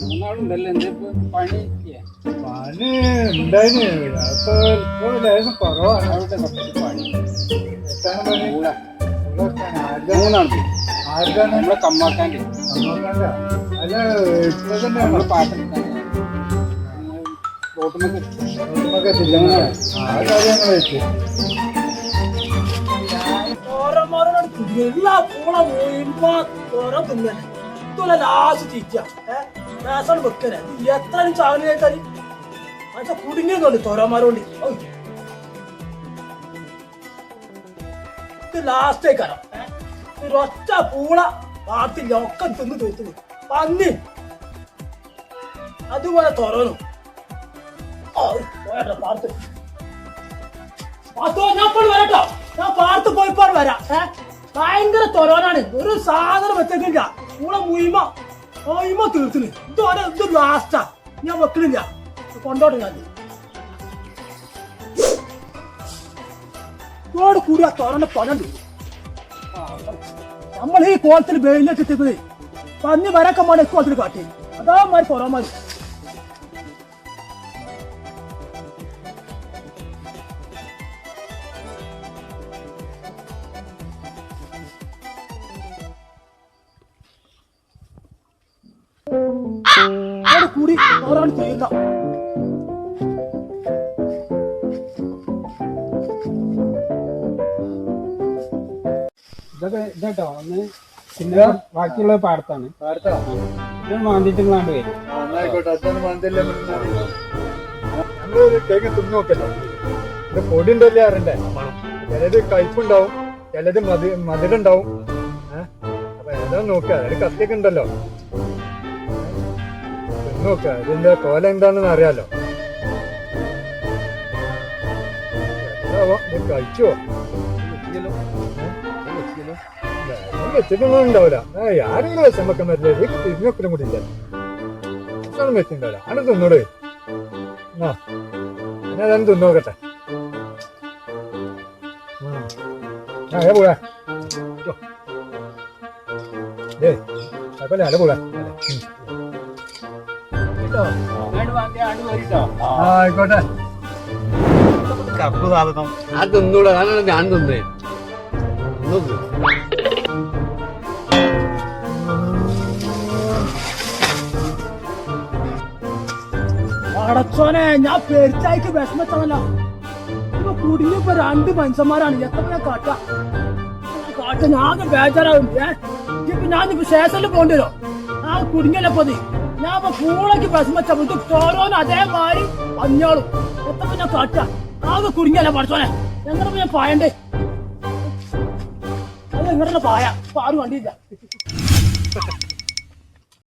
മൂന്നാളുണ്ടല്ലോ എന്തിപ്പോ പണി പണി ഉണ്ടായിന് ഇപ്പൊ ലേശം കുറവാണ്. അവിടെ കുറച്ച് പണി എത്താണ് പണി? മൂന്നാണ് ആർക്കാണ്? നമ്മളെ കമ്മാക്കാൻ്റെ നമ്മക്കല്ല. അല്ല ഇപ്പൊ തന്നെ നമ്മള് പാട്ടെടുക്കാൻ റോട്ടുമൊക്കെ നമുക്ക് എത്തില്ല. ആ കാര്യങ്ങൾ വെച്ച് എല്ലാ പൂള വീഴുമ്പോ തിന്നെ ലാസ്റ്റ് ചീച്ച രസം വെക്കനെ എത്ര ചാകല് കേട്ടാല് പക്ഷെ കുടുങ്ങിയതുണ്ട് തോരന്മാരോണ്ട് ഇത് ലാസ്റ്റ് ആയിക്കാരം ഒറ്റ പൂള പാത്തില്ല ഒക്കെ തിന്ന് തീർത്തുന്നു പന്നി അതുപോലെ തുറന്നു പാർത്ത് ഞാൻ ഇപ്പോൾ വരട്ടോ ഞാൻ പാർത്ത് പോയിപ്പോൾ വരാം ഭയങ്കര തൊരോനാണ് ഒരു സാധനം വെച്ചേക്കില്ല കൂടെ മുയിമ തീർത്തിന് ഇത് ലാസ്റ്റാ ഞാൻ വെക്കണില്ല കൊണ്ടോട്ടെ ഞാൻ ഇതോട് കൂടി ആ തൊരന്റെ പനുണ്ട് നമ്മൾ ഈ കോലത്തിൽ വെയിലെത്തിട്ടത് പന്നി വരക്കം വേണം കോലത്തിൽ കാട്ടി അതാ മാറി തൊറമാര് കൂടി അവരാണ് ചെയ്യുന്ന ഇതൊക്കെ ഇതട്ടോ ഒന്ന് പിന്നെ ബാക്കിയുള്ള പാടത്താണ് ഇത് മാന്തിട്ടുള്ളാണ്ട് വരും. ആയിക്കോട്ടെ. അതാണ് മന്ദല്ലേ നമ്മളൊരു കേക്ക് തിന്നു നോക്കല്ലോ. ഇത് പൊടി ഉണ്ടല്ലേ അറിയണ്ടേ? ചിലത് കയ്പുണ്ടാവും, ചിലത് മധുരണ്ടാവും. അപ്പൊ ഏതാ നോക്കുക. അതിൽ കത്തിയൊക്കെ ഉണ്ടല്ലോ, നോക്ക ഇതിന്റെ കോല എന്താണെന്ന് അറിയാലോ. കഴിച്ചോ വെച്ചിട്ടൊന്നും ഉണ്ടാവില്ല. ആരെങ്കിലും വിഷം വെക്കാൻ പറ്റില്ല. തിരിഞ്ഞൊക്കെ കൂടി ഇല്ല വെച്ചിട്ടുണ്ടാവില്ല. ആണ് തിന്നോട് ആ പിന്നെ അതാണ് തിന്നോക്കട്ടെ. അല പോകാ കുഴപ്പമില്ല. അല പോകാ ആയിക്കോട്ടെ. അത് തിന്നൂടാ, അതാണ് ഞാൻ തിന്നേ. അടച്ചോനെ ഞാൻ പെരിച്ചായിക്ക് വിഷമത്തണല്ലോ. ഇപ്പൊ കുടുങ്ങിയപ്പോ 2 മനുഷ്യന്മാരാണ്. എത്ര ഞാൻ കാട്ട ഞാൻ ബേജാറാവും. ഇപ്പൊ ഞാനിപ്പോ സ്റ്റേഷനിൽ പോകേണ്ടി വരും. ആ കുടുങ്ങിയല്ലോ പതി ഞാൻ ഇപ്പൊ പൂളയ്ക്ക് വിഷമച്ചപ്പോ ഇത് ചോരോനും അതേമാതിരി പഞ്ഞോളും. എത്ര ഞാൻ കാട്ട ആകെ കുടുങ്ങിയല്ലോ പഠിച്ചോനെ. എങ്ങനെ ഞാൻ പായണ്ടേ? അത് എങ്ങനെ പായ ഇപ്പൊ ആരും കണ്ടില്ല.